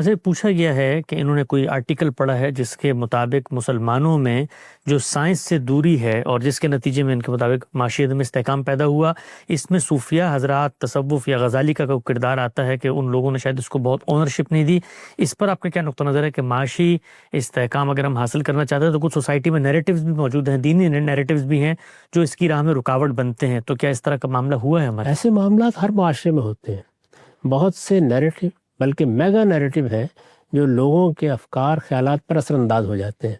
سے پوچھا گیا ہے کہ انہوں نے کوئی آرٹیکل پڑھا ہے جس کے مطابق مسلمانوں میں جو سائنس سے دوری ہے اور جس کے نتیجے میں ان کے مطابق معاشیت میں استحکام پیدا ہوا، اس میں صوفیہ حضرات، تصوف یا غزالی کا کوئی کردار آتا ہے کہ ان لوگوں نے شاید اس کو بہت اونرشپ نہیں دی۔ اس پر آپ کا کیا نقطہ نظر ہے کہ معاشی استحکام اگر ہم حاصل کرنا چاہتے ہیں تو کچھ سوسائٹی میں نیریٹیوز بھی موجود ہیں، دینی نیریٹیوز بھی ہیں جو اس کی راہ میں رکاوٹ بنتے ہیں، تو کیا اس طرح کا معاملہ ہوا ہے ہمارے؟ ایسے معاملات ہر معاشرے میں ہوتے ہیں، بہت سے نیریٹیو بلکہ میگا نیریٹیو ہیں جو لوگوں کے افکار خیالات پر اثر انداز ہو جاتے ہیں۔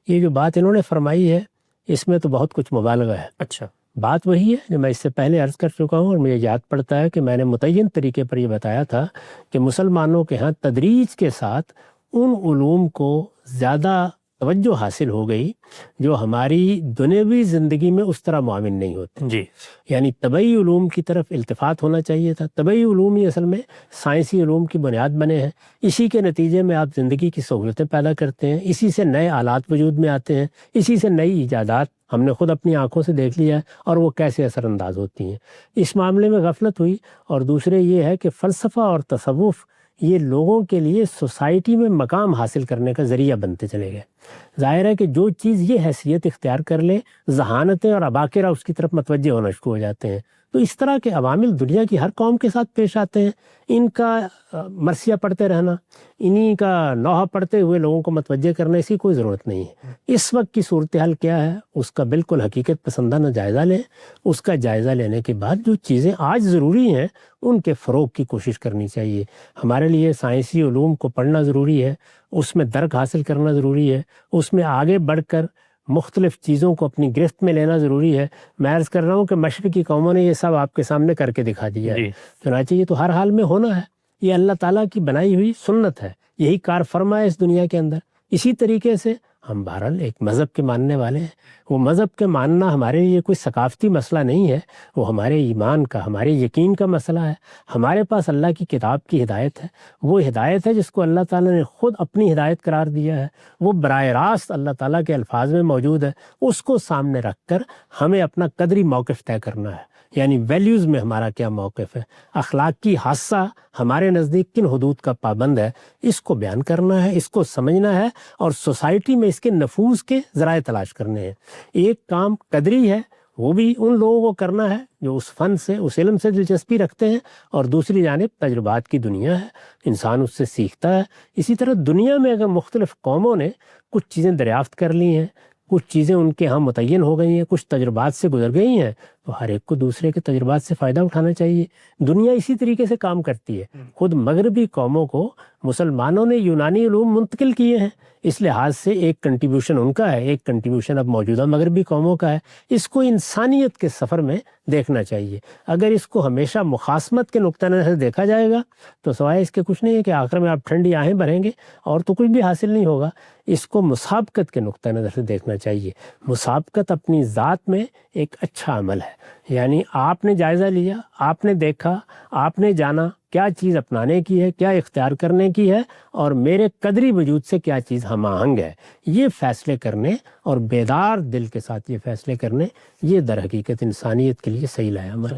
یہ جو بات انہوں نے فرمائی ہے اس میں تو بہت کچھ مبالغہ ہے۔ اچھا، بات وہی ہے جو میں اس سے پہلے عرض کر چکا ہوں، اور مجھے یاد پڑتا ہے کہ میں نے متعین طریقے پر یہ بتایا تھا کہ مسلمانوں کے ہاں تدریج کے ساتھ ان علوم کو زیادہ توجہ حاصل ہو گئی جو ہماری دنیوی زندگی میں اس طرح معاون نہیں ہوتے۔ جی، یعنی طبعی علوم کی طرف التفات ہونا چاہیے تھا۔ طبعی علوم ہی اصل میں سائنسی علوم کی بنیاد بنے ہیں، اسی کے نتیجے میں آپ زندگی کی سہولتیں پیدا کرتے ہیں، اسی سے نئے آلات وجود میں آتے ہیں، اسی سے نئی ایجادات ہم نے خود اپنی آنکھوں سے دیکھ لیا ہے اور وہ کیسے اثر انداز ہوتی ہیں۔ اس معاملے میں غفلت ہوئی، اور دوسرے یہ ہے کہ فلسفہ اور تصوف یہ لوگوں کے لیے سوسائٹی میں مقام حاصل کرنے کا ذریعہ بنتے چلے گئے۔ ظاہر ہے کہ جو چیز یہ حیثیت اختیار کر لے، ذہانتیں اور اباکرہ اس کی طرف متوجہ ہونا شروع ہو جاتے ہیں۔ تو اس طرح کے عوامل دنیا کی ہر قوم کے ساتھ پیش آتے ہیں۔ ان کا مرثیہ پڑھتے رہنا، انہی کا نوحہ پڑھتے ہوئے لوگوں کو متوجہ کرنے کی کوئی ضرورت نہیں ہے۔ اس وقت کی صورتحال کیا ہے اس کا بالکل حقیقت پسندانہ جائزہ لیں۔ اس کا جائزہ لینے کے بعد جو چیزیں آج ضروری ہیں ان کے فروغ کی کوشش کرنی چاہیے۔ ہمارے لیے سائنسی علوم کو پڑھنا ضروری ہے، اس میں درک حاصل کرنا ضروری ہے، اس میں آگے بڑھ کر مختلف چیزوں کو اپنی گرفت میں لینا ضروری ہے۔ میں عرض کر رہا ہوں کہ مشرقی قوموں نے یہ سب آپ کے سامنے کر کے دکھا دیا ہے، چنانچہ یہ تو ہر حال میں ہونا ہے، یہ اللہ تعالیٰ کی بنائی ہوئی سنت ہے، یہی کار فرما ہے اس دنیا کے اندر۔ اسی طریقے سے ہم بہرحال ایک مذہب کے ماننے والے ہیں، وہ مذہب کے ماننا ہمارے لیے کوئی ثقافتی مسئلہ نہیں ہے، وہ ہمارے ایمان کا، ہمارے یقین کا مسئلہ ہے۔ ہمارے پاس اللہ کی کتاب کی ہدایت ہے، وہ ہدایت ہے جس کو اللہ تعالیٰ نے خود اپنی ہدایت قرار دیا ہے، وہ براہ راست اللہ تعالیٰ کے الفاظ میں موجود ہے۔ اس کو سامنے رکھ کر ہمیں اپنا قدری موقف طے کرنا ہے، یعنی ویلیوز میں ہمارا کیا موقف ہے، اخلاقی حادثہ ہمارے نزدیک کن حدود کا پابند ہے، اس کو بیان کرنا ہے، اس کو سمجھنا ہے، اور سوسائٹی میں اس کے نفوذ کے ذرائع تلاش کرنے ہیں۔ ایک کام قدری ہے، وہ بھی ان لوگوں کو کرنا ہے جو اس فن سے، اس علم سے دلچسپی رکھتے ہیں، اور دوسری جانب تجربات کی دنیا ہے، انسان اس سے سیکھتا ہے۔ اسی طرح دنیا میں اگر مختلف قوموں نے کچھ چیزیں دریافت کر لی ہیں، کچھ چیزیں ان کے ہاں متعین ہو گئی ہیں، کچھ تجربات سے گزر گئی ہیں، تو ہر ایک کو دوسرے کے تجربات سے فائدہ اٹھانا چاہیے۔ دنیا اسی طریقے سے کام کرتی ہے۔ خود مغربی قوموں کو مسلمانوں نے یونانی علوم منتقل کیے ہیں، اس لحاظ سے ایک کنٹریبیوشن ان کا ہے، ایک کنٹریبیوشن اب موجودہ مغربی قوموں کا ہے۔ اس کو انسانیت کے سفر میں دیکھنا چاہیے۔ اگر اس کو ہمیشہ مخاصمت کے نقطہ نظر سے دیکھا جائے گا تو سوائے اس کے کچھ نہیں ہے کہ آخر میں آپ ٹھنڈی آہیں بھریں گے اور تو کچھ بھی حاصل نہیں ہوگا۔ اس کو مسابقت کے نقطہ نظر سے دیکھنا چاہیے۔ مسابقت اپنی ذات میں ایک اچھا عمل ہے، یعنی آپ نے جائزہ لیا، آپ نے دیکھا، آپ نے جانا کیا چیز اپنانے کی ہے، کیا اختیار کرنے کی ہے، اور میرے قدری وجود سے کیا چیز ہم آہنگ ہے، یہ فیصلے کرنے اور بیدار دل کے ساتھ یہ فیصلے کرنے، یہ در حقیقت انسانیت کے لیے صحیح لایا عمل ہے۔